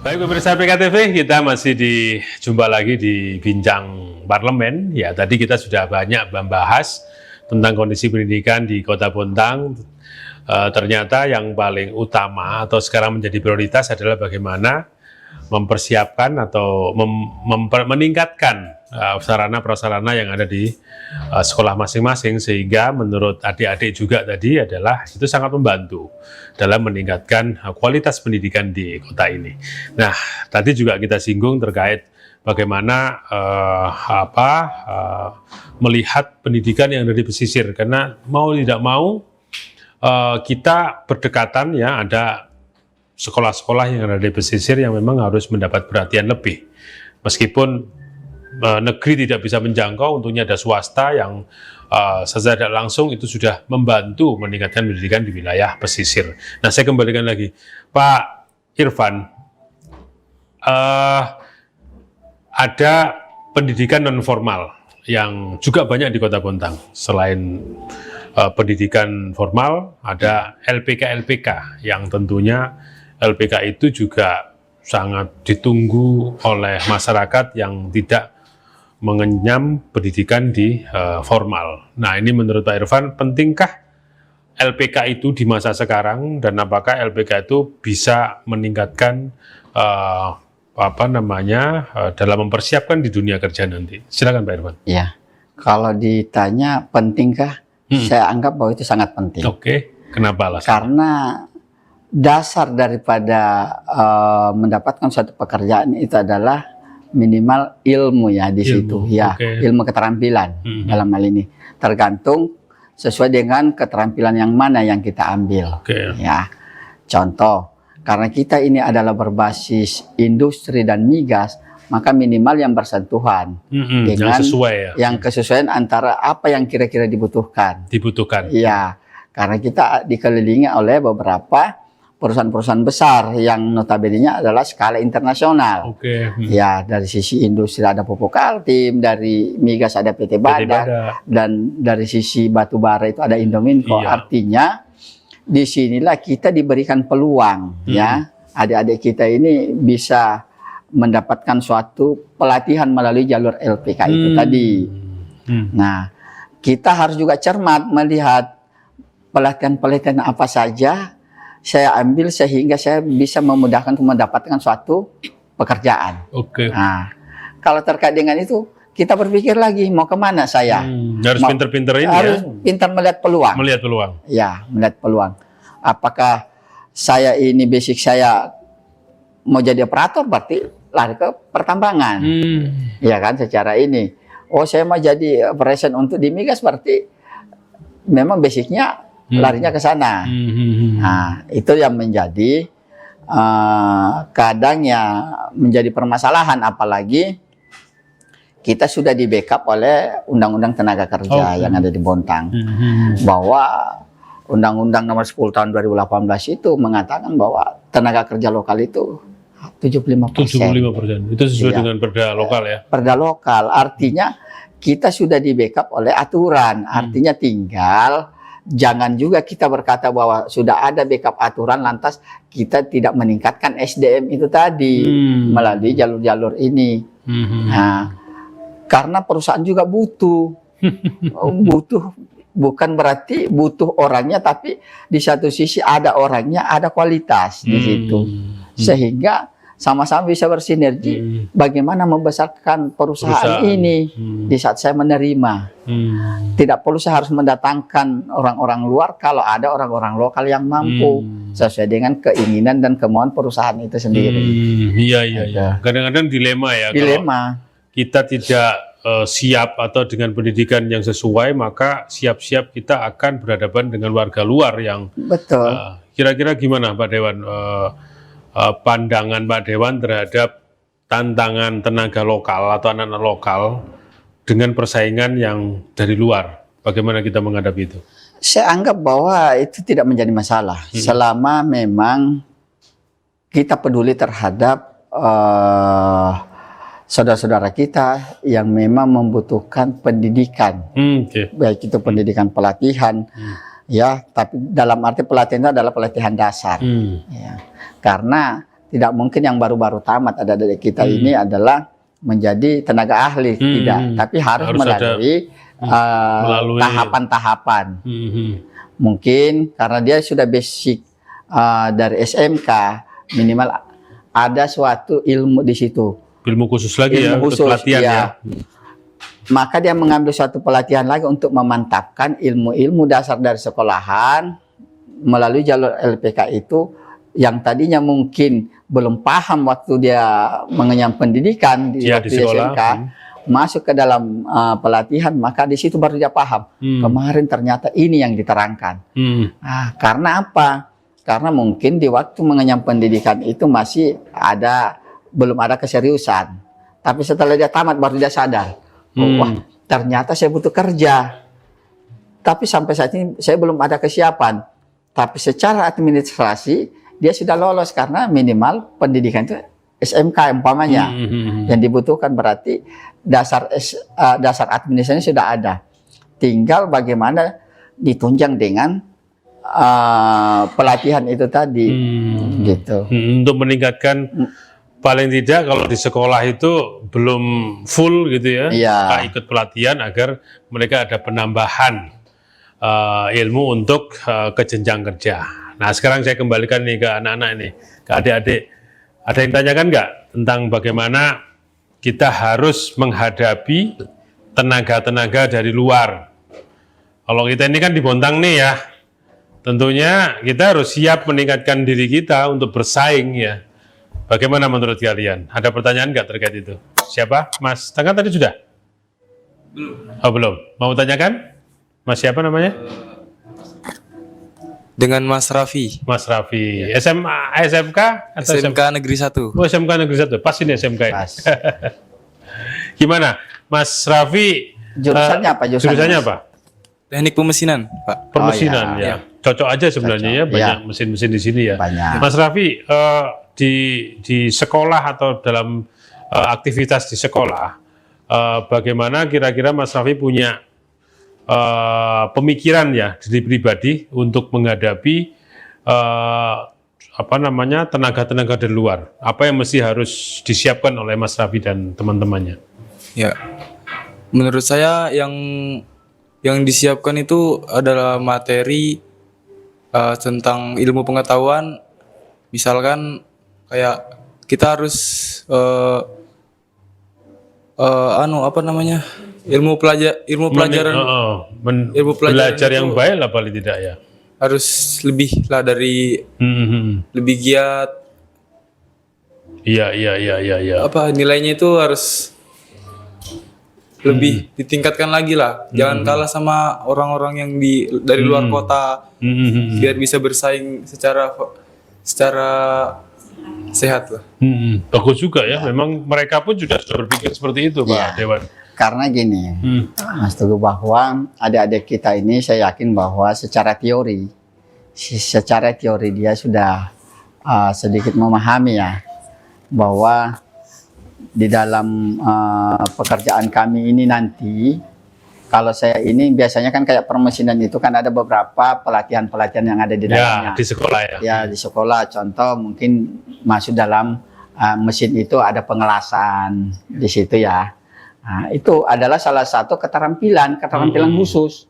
Baik pemirsa PKTV, kita masih dijumpa lagi di bincang parlemen. Ya, tadi kita sudah banyak membahas tentang kondisi pendidikan di Kota Bontang. Ternyata yang paling utama atau sekarang menjadi prioritas adalah bagaimana mempersiapkan atau meningkatkan sarana-prasarana yang ada di sekolah masing-masing, sehingga menurut adik-adik juga tadi adalah itu sangat membantu dalam meningkatkan kualitas pendidikan di kota ini. Nah, tadi juga kita singgung terkait bagaimana melihat pendidikan yang ada di pesisir, karena mau tidak mau kita berdekatan ya, ada sekolah-sekolah yang ada di pesisir yang memang harus mendapat perhatian lebih. Meskipun negeri tidak bisa menjangkau, untungnya ada swasta yang secara tidak langsung itu sudah membantu meningkatkan pendidikan di wilayah pesisir. Nah, saya kembalikan lagi, Pak Irfan, ada pendidikan non formal yang juga banyak di Kota Bontang. Selain pendidikan formal, ada LPK yang tentunya LPK itu juga sangat ditunggu oleh masyarakat yang tidak mengenyam pendidikan di formal. Nah, ini menurut Pak Irfan, pentingkah LPK itu di masa sekarang, dan apakah LPK itu bisa meningkatkan dalam mempersiapkan di dunia kerja nanti? Silakan Pak Irfan. Ya, kalau ditanya pentingkah, saya anggap bahwa itu sangat penting. Oke, kenapa alasannya? Karena dasar daripada mendapatkan suatu pekerjaan itu adalah minimal ilmu ya di situ ya, ilmu keterampilan dalam hal ini, tergantung sesuai dengan keterampilan yang mana yang kita ambil ya. Contoh, karena kita ini adalah berbasis industri dan migas, maka minimal yang bersentuhan dengan yang kesesuaian antara apa yang kira-kira dibutuhkan ya, karena kita dikelilingi oleh beberapa perusahaan-perusahaan besar yang notabene-nya adalah skala internasional. Ya, dari sisi industri ada Pupuk Altim, dari migas ada PT Bada, dan dari sisi batu bara itu ada Indominco. Artinya disinilah kita diberikan peluang ya, adik-adik kita ini bisa mendapatkan suatu pelatihan melalui jalur LPK itu tadi. Nah, kita harus juga cermat melihat pelatihan-pelatihan apa saja saya ambil sehingga saya bisa memudahkan untuk mendapatkan suatu pekerjaan. Nah, kalau terkait dengan itu, kita berpikir lagi mau kemana saya. Harus pinter-pinter ini harus pintar melihat peluang. Melihat peluang. Ya, melihat peluang. Apakah saya ini basic saya mau jadi operator, berarti lari ke pertambangan. Ya kan, secara ini. Oh, saya mau jadi operation untuk di migas, berarti memang basicnya larinya ke sana. Nah, itu yang menjadi kadang ya menjadi permasalahan, apalagi kita sudah di backup oleh Undang-Undang Tenaga Kerja yang ada di Bontang, bahwa Undang-Undang Nomor 10 Tahun 2018 itu mengatakan bahwa tenaga kerja lokal itu 75%. 75%. Itu sesuai dengan perda lokal ya? Perda lokal, artinya kita sudah di backup oleh aturan, artinya tinggal jangan juga kita berkata bahwa sudah ada backup aturan lantas kita tidak meningkatkan SDM itu tadi melalui jalur-jalur ini. Nah, karena perusahaan juga butuh bukan berarti butuh orangnya, tapi di satu sisi ada orangnya, ada kualitas di situ, sehingga sama-sama bisa bersinergi bagaimana membesarkan perusahaan ini di saat saya menerima. Tidak perlu saya harus mendatangkan orang-orang luar kalau ada orang-orang lokal yang mampu sesuai dengan keinginan dan kemauan perusahaan itu sendiri. Iya. Kadang-kadang dilema ya. Kalau kita tidak siap atau dengan pendidikan yang sesuai, maka siap-siap kita akan berhadapan dengan warga luar yang betul. Kira-kira gimana Pak Dewan, pandangan Pak Dewan terhadap tantangan tenaga lokal atau anak-anak lokal dengan persaingan yang dari luar? Bagaimana kita menghadapi itu? Saya anggap bahwa itu tidak menjadi masalah selama memang kita peduli terhadap saudara-saudara kita yang memang membutuhkan pendidikan, baik itu pendidikan pelatihan, ya, tapi dalam arti pelatihan itu adalah pelatihan dasar, ya. Karena tidak mungkin yang baru-baru tamat ada dari kita ini adalah menjadi tenaga ahli, tidak, tapi harus melalui tahapan-tahapan. Mungkin karena dia sudah basic dari SMK, minimal ada suatu ilmu di situ. Ilmu khusus lagi, ilmu khusus, pelatihan ya. Maka dia mengambil suatu pelatihan lagi untuk memantapkan ilmu-ilmu dasar dari sekolahan melalui jalur LPK itu, yang tadinya mungkin belum paham waktu dia mengenyam pendidikan di sekolah, SMK, masuk ke dalam pelatihan, maka di situ baru dia paham. Kemarin ternyata ini yang diterangkan. Karena apa? Karena mungkin di waktu mengenyam pendidikan itu masih belum ada keseriusan. Tapi setelah dia tamat baru dia sadar, wah ternyata saya butuh kerja. Tapi sampai saat ini saya belum ada kesiapan. Tapi secara administrasi dia sudah lolos karena minimal pendidikan itu SMK umpamanya. Yang dibutuhkan berarti dasar administrasinya sudah ada. Tinggal bagaimana ditunjang dengan pelatihan itu tadi, gitu. Untuk meningkatkan, paling tidak kalau di sekolah itu belum full gitu ya, ikut pelatihan agar mereka ada penambahan ilmu untuk ke jenjang kerja. Nah sekarang saya kembalikan nih ke anak-anak ini, ke adik-adik. Ada yang tanyakan nggak tentang bagaimana kita harus menghadapi tenaga-tenaga dari luar? Kalau kita ini kan di Bontang nih ya, tentunya kita harus siap meningkatkan diri kita untuk bersaing ya. Bagaimana menurut kalian? Ada pertanyaan nggak terkait itu? Siapa? Mas Tangan tadi sudah? Belum. Oh belum. Mau tanyakan? Mas siapa namanya? Dengan Mas Raffi. Mas Raffi. SMA, SMK? Atau SMK Negeri 1. Oh SMK Negeri 1. Pas ini SMK ya? Pas. Gimana? Mas Raffi? Jurusannya apa? Jurusannya apa? Teknik pemesinan, Pak. Permesinan ya. Cocok aja sebenarnya ya, banyak mesin-mesin di sini ya. Banyak. Mas Raffi, di sekolah atau dalam aktivitas di sekolah, bagaimana kira-kira Mas Raffi punya pemikiran ya diri pribadi untuk menghadapi tenaga-tenaga dari luar? Apa yang mesti harus disiapkan oleh Mas Raffi dan teman-temannya? Ya, menurut saya yang disiapkan itu adalah materi tentang ilmu pengetahuan. Misalkan kayak kita harus ilmu pelajaran belajar yang baik lah paling tidak ya. Harus lebih lah dari lebih giat. Iya. Nilainya itu harus lebih ditingkatkan lagi lah. Jangan kalah sama orang-orang yang dari luar kota. Biar bisa bersaing secara sehat lah. Bagus juga ya. Memang mereka pun sudah berpikir seperti itu, Pak Dewan. Karena gini, Mas Teguh, bahwa adik-adik kita ini saya yakin bahwa secara teori dia sudah sedikit memahami ya, bahwa di dalam pekerjaan kami ini nanti, kalau saya ini biasanya kan kayak permesinan itu kan ada beberapa pelatihan-pelatihan yang ada di dalamnya. Di sekolah ya? Ya, di sekolah. Contoh mungkin masuk dalam mesin itu ada pengelasan di situ ya. Nah, itu adalah salah satu keterampilan khusus.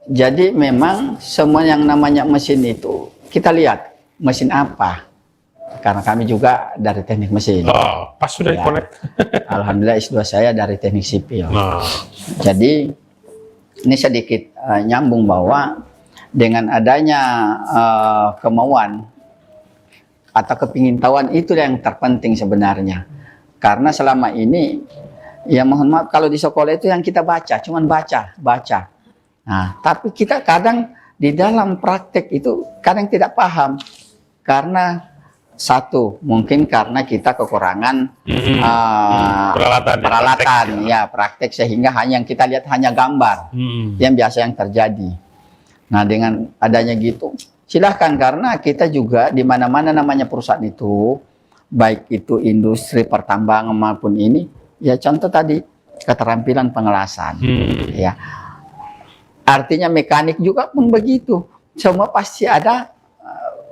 Jadi memang semua yang namanya mesin itu kita lihat mesin apa. Karena kami juga dari teknik mesin. Oh, pas sudah connect. Alhamdulillah S2 saya dari teknik sipil. Jadi ini sedikit nyambung bahwa dengan adanya kemauan atau kepingintahuan itu yang terpenting sebenarnya. Karena selama ini Ya mohon maaf kalau di sekolah itu yang kita baca, cuman baca. Nah, tapi kita kadang di dalam praktek itu kadang tidak paham karena satu mungkin karena kita kekurangan peralatan ya praktek sehingga hanya yang kita lihat hanya gambar yang biasa yang terjadi. Nah dengan adanya gitu silahkan karena kita juga di mana-mana namanya perusahaan itu baik itu industri pertambangan maupun ini ya contoh tadi keterampilan pengelasan ya artinya mekanik juga pun begitu semua pasti ada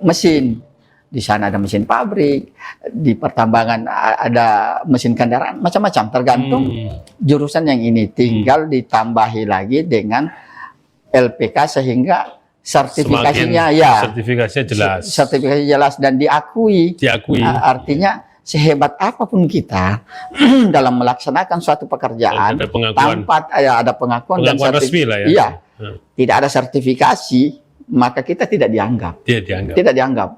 mesin di sana ada mesin pabrik di pertambangan ada mesin kendaraan macam-macam tergantung jurusan yang ini tinggal ditambahi lagi dengan LPK sehingga sertifikasinya sertifikasinya jelas dan diakui. Artinya sehebat apapun kita dalam melaksanakan suatu pekerjaan tanpa ada pengakuan dan resmi lah ya. Iya, tidak ada sertifikasi maka kita tidak dianggap. Tidak dianggap.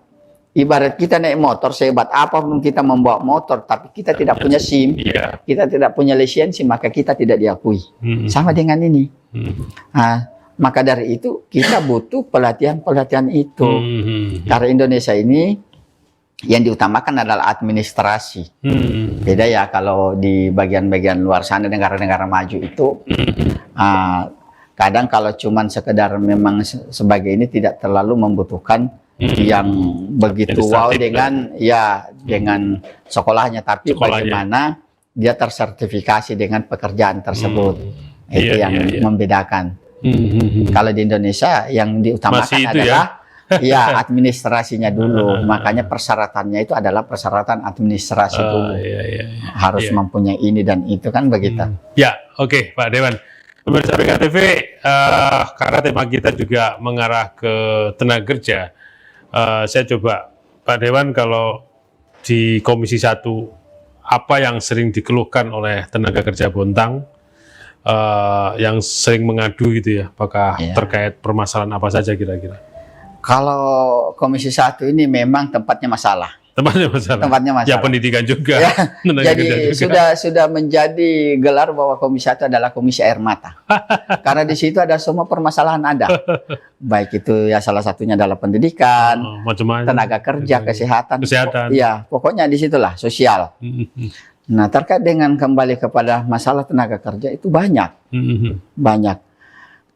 Ibarat kita naik motor sehebat apapun kita membawa motor tapi kita tidak punya SIM, kita tidak punya lisensi maka kita tidak diakui. Sama dengan ini. Nah, maka dari itu kita butuh pelatihan-pelatihan itu. Karena Indonesia ini yang diutamakan adalah administrasi. Beda ya kalau di bagian-bagian luar sana negara-negara maju itu kadang kalau cuman sekedar memang sebagai ini tidak terlalu membutuhkan yang begitu wow dengan dengan sekolahnya tapi bagaimana dia tersertifikasi dengan pekerjaan tersebut. Itu yang membedakan. Kalau di Indonesia yang diutamakan adalah administrasinya dulu. Makanya persyaratannya itu adalah persyaratan administrasi dulu. Harus mempunyai ini dan itu kan begitu. Ya, oke, Pak Dewan. Pemirsa PKTV, karena tema kita juga mengarah ke tenaga kerja, saya coba Pak Dewan kalau di Komisi 1 apa yang sering dikeluhkan oleh tenaga kerja Bontang? Yang sering mengadu gitu ya, apakah terkait permasalahan apa saja kira-kira? Kalau Komisi 1 ini memang tempatnya masalah. Tempatnya masalah. Ya pendidikan juga. Jadi sudah menjadi gelar bahwa Komisi 1 adalah komisi air mata. Karena di situ ada semua permasalahan ada. Baik itu ya salah satunya adalah pendidikan, tenaga kerja, kesehatan. Iya, pokoknya di situlah sosial. Nah, terkait dengan kembali kepada masalah tenaga kerja itu banyak.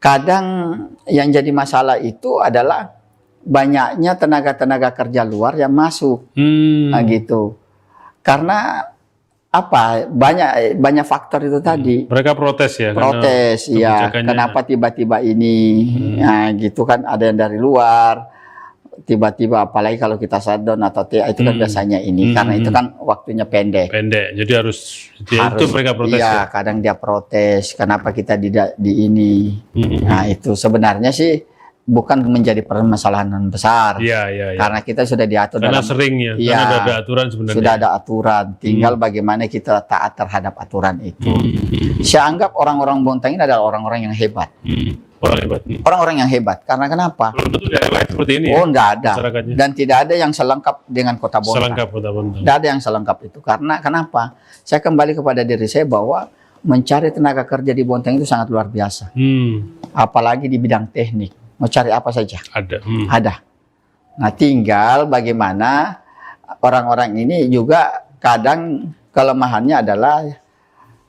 Kadang yang jadi masalah itu adalah banyaknya tenaga kerja luar yang masuk. Nah, gitu. Karena apa? Banyak faktor itu tadi. Mereka protes ya. Protes ya. Kenapa tiba-tiba ini? Nah, gitu kan ada yang dari luar. Tiba-tiba apalagi kalau kita shutdown atau TA itu kan biasanya ini karena itu kan waktunya pendek. Jadi harus itu mereka protes. Iya, kadang dia protes kenapa kita tidak di ini. Nah, itu sebenarnya sih bukan menjadi permasalahan besar. Karena kita sudah diatur karena sering ya. Karena ada aturan sebenarnya. Sudah ada aturan, tinggal bagaimana kita taat terhadap aturan itu. Saya anggap orang-orang Bontang ini adalah orang-orang yang hebat. Orang-orang yang hebat. Karena kenapa? Belum tentu daerah lain seperti ini. Enggak ada. Dan tidak ada yang selengkap dengan Kota Bontang. Tidak ada yang selengkap itu. Karena kenapa? Saya kembali kepada diri saya bahwa mencari tenaga kerja di Bontang itu sangat luar biasa. Apalagi di bidang teknik. Mau cari apa saja. Ada. Nah, tinggal bagaimana orang-orang ini juga kadang kelemahannya adalah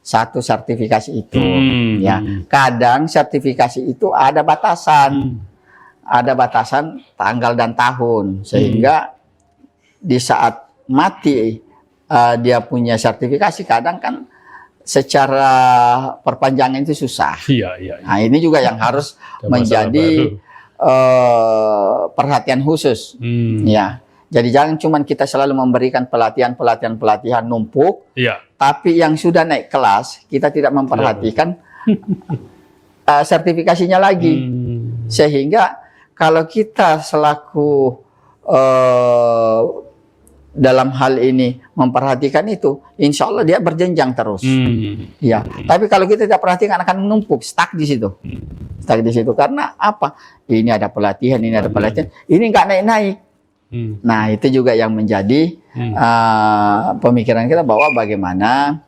satu sertifikasi itu ya. Kadang sertifikasi itu ada batasan. Ada batasan tanggal dan tahun sehingga di saat mati dia punya sertifikasi kadang kan secara perpanjangan itu susah. Nah, ini juga yang harus menjadi perhatian khusus ya. Jadi jangan cuma kita selalu memberikan pelatihan numpuk, tapi yang sudah naik kelas kita tidak memperhatikan sertifikasinya lagi. Sehingga kalau kita selaku dalam hal ini memperhatikan itu, insya Allah dia berjenjang terus. Ya, tapi kalau kita tidak perhatikan akan menumpuk, stuck di situ. Stuck di situ karena apa? Ini ada pelatihan, ini ada pelatihan, ini nggak naik-naik. Nah, itu juga yang menjadi pemikiran kita bahwa bagaimana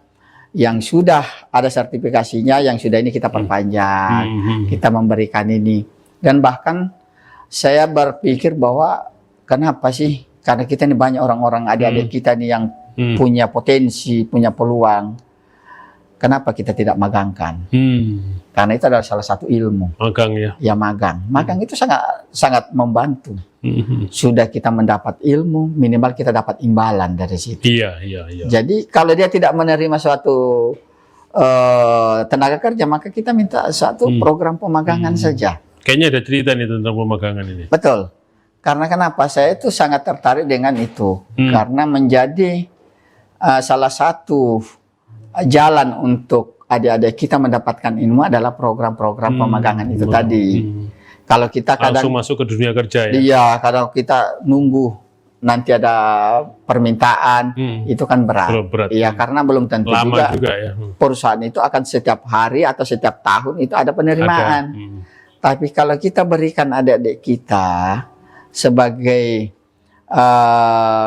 yang sudah ada sertifikasinya, yang sudah ini kita perpanjang, kita memberikan ini. Dan bahkan saya berpikir bahwa kenapa sih? Karena kita ini banyak orang-orang adik-adik kita nih yang punya potensi, punya peluang. Kenapa kita tidak magangkan? Karena itu adalah salah satu ilmu. Magang ya? Ya magang. Magang itu sangat membantu. Sudah kita mendapat ilmu, minimal kita dapat imbalan dari situ. Iya. Jadi kalau dia tidak menerima suatu tenaga kerja, maka kita minta suatu program pemagangan saja. Kayaknya ada cerita nih tentang pemagangan ini. Betul. Karena kenapa? Saya itu sangat tertarik dengan itu. Karena menjadi salah satu jalan untuk adik-adik kita mendapatkan ilmu adalah program-program pemagangan itu tadi. Kalau kita kadang langsung masuk ke dunia kerja ya? Iya, kadang kita nunggu nanti ada permintaan, itu kan berat. Iya, karena belum tentu juga ya. Perusahaan itu akan setiap hari atau setiap tahun itu ada penerimaan. Tapi kalau kita berikan adik-adik kita sebagai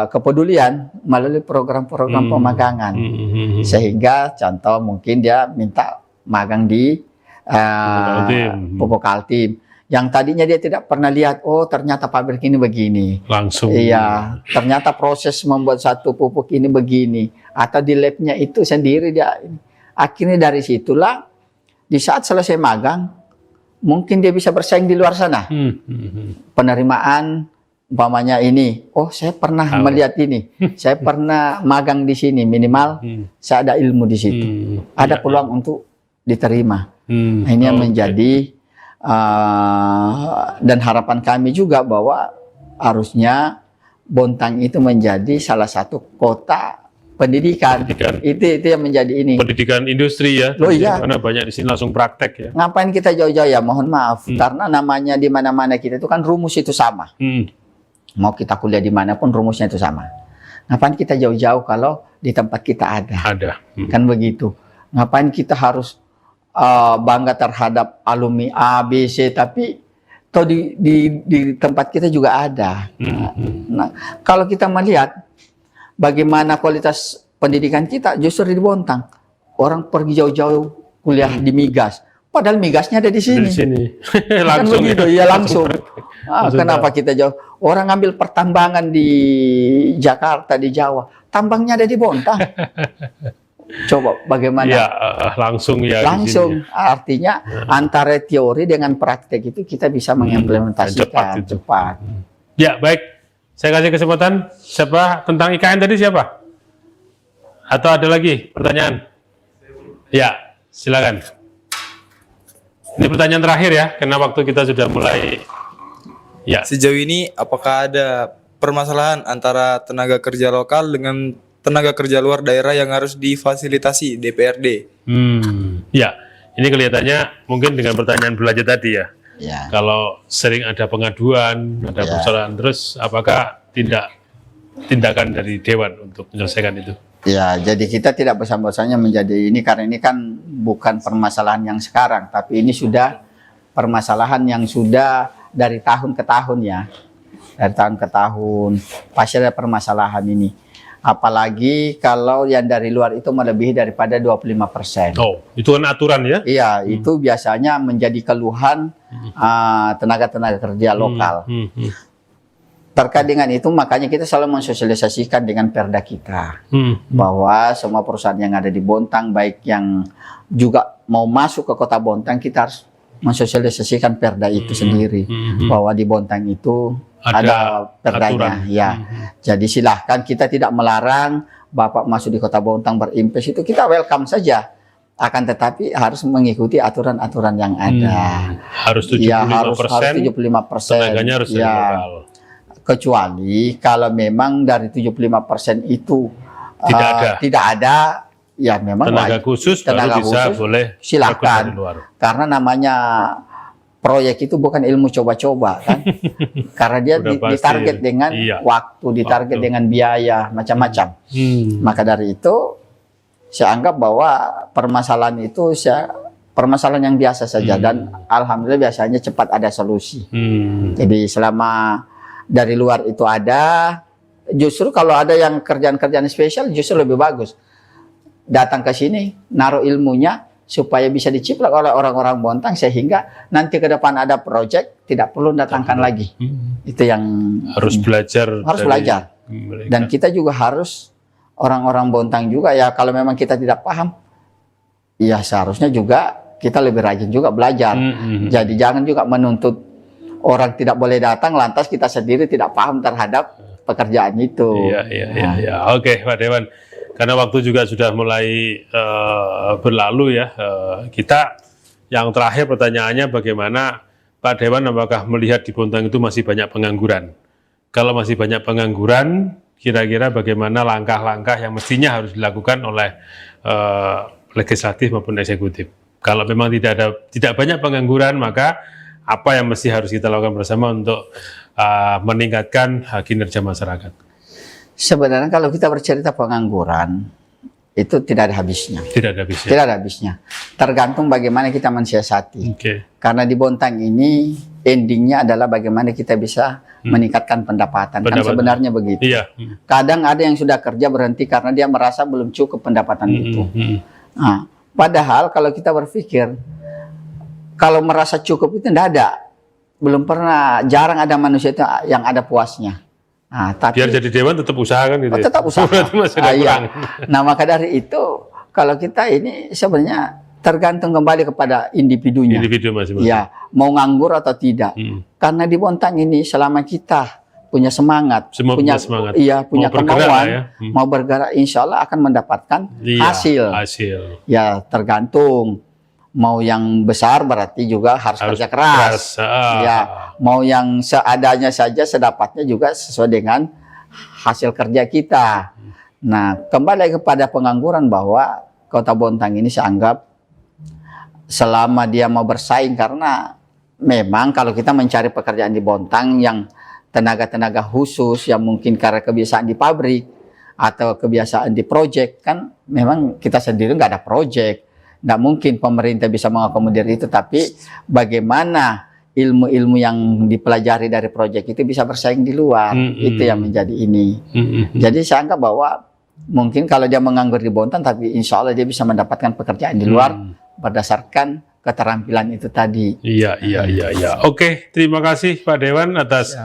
kepedulian melalui program-program pemagangan, sehingga contoh mungkin dia minta magang di Pupuk Kaltim, yang tadinya dia tidak pernah lihat, oh ternyata pabrik ini begini, langsung. Iya, ternyata proses membuat satu pupuk ini begini, atau di labnya itu sendiri dia. Akhirnya dari situlah di saat selesai magang, mungkin dia bisa bersaing di luar sana. Penerimaan umpamanya ini, oh saya pernah melihat ini, saya pernah magang di sini, minimal saya ada ilmu di situ, ada peluang untuk diterima. Nah, ini yang menjadi dan harapan kami juga bahwa harusnya Bontang itu menjadi salah satu kota pendidikan. Itu yang menjadi ini. Pendidikan industri ya. Loh iya. Karena banyak di sini langsung praktek ya. Ngapain kita jauh-jauh ya? Mohon maaf, karena namanya di mana-mana kita itu kan rumus itu sama. Mau kita kuliah di mana pun rumusnya itu sama. Ngapain kita jauh-jauh kalau di tempat kita ada? Ada. Kan begitu. Ngapain kita harus bangga terhadap alumni A, B, C, tapi toh di tempat kita juga ada. Nah, kalau kita melihat bagaimana kualitas pendidikan kita justru di Bontang. Orang pergi jauh-jauh kuliah di Migas. Padahal migasnya ada di sini. Di sini. Langsung kan begitu, ya langsung. Kenapa kita jauh? Orang ngambil pertambangan di Jakarta, di Jawa. Tambangnya ada di Bontang. Coba bagaimana? Ya, langsung ya. Langsung. Artinya antara teori dengan praktek itu kita bisa mengimplementasikan cepat. Ya, baik. Saya kasih kesempatan. Siapa? Tentang IKN tadi siapa? Atau ada lagi pertanyaan? Ya, silakan. Ini pertanyaan terakhir ya, karena waktu kita sudah mulai. Ya. Sejauh ini apakah ada permasalahan antara tenaga kerja lokal dengan tenaga kerja luar daerah yang harus difasilitasi DPRD? Ya, ini kelihatannya mungkin dengan pertanyaan belajar tadi ya. Ya. Kalau sering ada pengaduan, ada persoalan, terus apakah tindakan dari Dewan untuk menyelesaikan itu? Ya, jadi kita tidak bosan-bosannya menjadi ini, karena ini kan bukan permasalahan yang sekarang, tapi ini sudah permasalahan yang sudah dari tahun ke tahun ya. Dari tahun ke tahun pasti ada permasalahan ini. Apalagi kalau yang dari luar itu melebihi daripada 25%. Oh, itu kan aturan ya? Iya, itu biasanya menjadi keluhan tenaga-tenaga kerja lokal. Terkait dengan itu, makanya kita selalu mensosialisasikan dengan perda kita. Bahwa semua perusahaan yang ada di Bontang, baik yang juga mau masuk ke kota Bontang, kita harus mensosialisasikan perda itu sendiri. Bahwa di Bontang itu ada perdanya, ya. Jadi silahkan, kita tidak melarang Bapak masuk di kota Bontang berinvest, itu kita welcome saja. Akan tetapi harus mengikuti aturan-aturan yang ada. Harus 75%. Ya, harus 75%. Tenaganya harus dari lokal. Kecuali kalau memang dari 75% itu tidak ada, ya memang tenaga khusus baru bisa boleh silakan. Karena namanya proyek itu bukan ilmu coba-coba kan. Karena dia ditarget dengan waktu, ditarget dengan biaya, macam-macam. Maka dari itu saya anggap bahwa permasalahan itu permasalahan yang biasa saja, dan alhamdulillah biasanya cepat ada solusi. Jadi selama dari luar itu ada, justru kalau ada yang kerjaan-kerjaan spesial justru lebih bagus. datang ke sini, naruh ilmunya supaya bisa diciplak oleh orang-orang Bontang sehingga nanti ke depan ada proyek tidak perlu datangkan lagi. Itu yang harus belajar. Harus belajar. Mereka. Dan kita juga harus orang-orang Bontang juga ya kalau memang kita tidak paham, ya seharusnya juga kita lebih rajin juga belajar. Jadi jangan juga menuntut orang tidak boleh datang lantas kita sendiri tidak paham terhadap pekerjaan itu. Iya. Oke, Pak Dewan. Karena waktu juga sudah mulai berlalu ya. Kita yang terakhir pertanyaannya bagaimana Pak Dewan apakah melihat di Bontang itu masih banyak pengangguran? Kalau masih banyak pengangguran, kira-kira bagaimana langkah-langkah yang mestinya harus dilakukan oleh legislatif maupun eksekutif? Kalau memang tidak banyak pengangguran, maka apa yang mesti harus kita lakukan bersama untuk meningkatkan kinerja masyarakat? Sebenarnya kalau kita bercerita pengangguran itu tidak ada habisnya. Tidak ada habisnya. Tidak ada habisnya. Tergantung bagaimana kita mensiasati. Karena di Bontang ini endingnya adalah bagaimana kita bisa meningkatkan pendapatan. Kan sebenarnya begitu. Iya. Kadang ada yang sudah kerja berhenti karena dia merasa belum cukup pendapatan itu. Nah, padahal kalau kita berpikir kalau merasa cukup itu tidak ada. Belum pernah, jarang ada manusia itu yang ada puasnya. Nah, tapi biar jadi dewan tetap usaha kan gitu. Tetap usaha. Iya. Nah, maka dari itu kalau kita ini sebenarnya tergantung kembali kepada individunya. Individu masing-masing. Ya, mau nganggur atau tidak. Karena di Bontang ini selama kita punya semangat, punya semangat. Iya, punya kemauan, mau bergerak, insya Allah akan mendapatkan hasil. Ya, tergantung. Mau yang besar berarti juga harus kerja keras. Ya, mau yang seadanya saja, sedapatnya juga sesuai dengan hasil kerja kita. Nah, kembali kepada pengangguran bahwa Kota Bontang ini saya anggap selama dia mau bersaing, karena memang kalau kita mencari pekerjaan di Bontang yang tenaga-tenaga khusus yang mungkin karena kebiasaan di pabrik atau kebiasaan di proyek, kan memang kita sendiri nggak ada proyek. Nggak mungkin pemerintah bisa mengakomodir itu, tapi bagaimana ilmu-ilmu yang dipelajari dari proyek itu bisa bersaing di luar, itu yang menjadi ini. Jadi saya anggap bahwa mungkin kalau dia menganggur di Bontang, tapi insya Allah dia bisa mendapatkan pekerjaan di luar berdasarkan keterampilan itu tadi. Iya. Oke, terima kasih Pak Dewan atas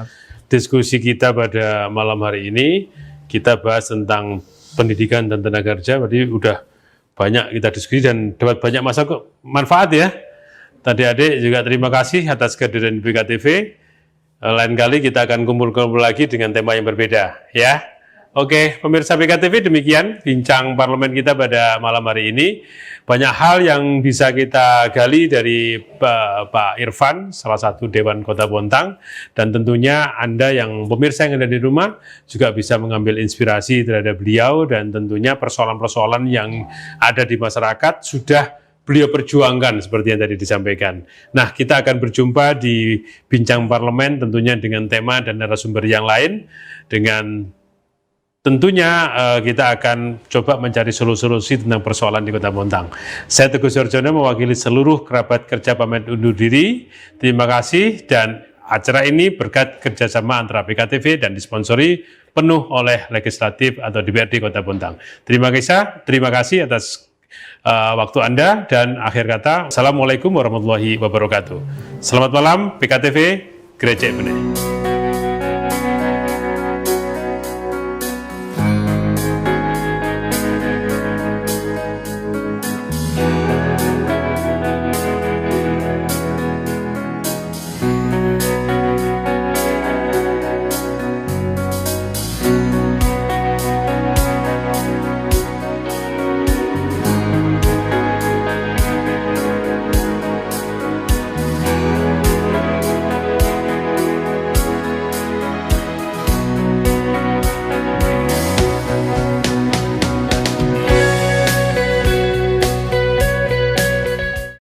diskusi kita pada malam hari ini. Kita bahas tentang pendidikan dan tenaga kerja, berarti udah banyak kita diskusi dan dapat banyak manfaat ya. Tadi adik juga terima kasih atas kehadiran BKTV. Lain kali kita akan kumpul-kumpul lagi dengan tema yang berbeda ya. Oke, pemirsa BKTV, demikian bincang parlemen kita pada malam hari ini. Banyak hal yang bisa kita gali dari Pak Irfan, salah satu Dewan Kota Bontang, dan tentunya Anda yang pemirsa yang ada di rumah juga bisa mengambil inspirasi terhadap beliau, dan tentunya persoalan-persoalan yang ada di masyarakat sudah beliau perjuangkan seperti yang tadi disampaikan. Nah, kita akan berjumpa di bincang parlemen tentunya dengan tema dan narasumber yang lain, dengan tentunya kita akan coba mencari solusi tentang persoalan di Kota Bontang. Saya Teguh Suharjono mewakili seluruh kerabat kerja pamit undur diri. Terima kasih, dan acara ini berkat kerjasama antara BKTV dan disponsori penuh oleh Legislatif atau DPRD Kota Bontang. Terima kasih atas waktu Anda, dan akhir kata, Assalamualaikum warahmatullahi wabarakatuh. Selamat malam, BKTV, Gereja Benih.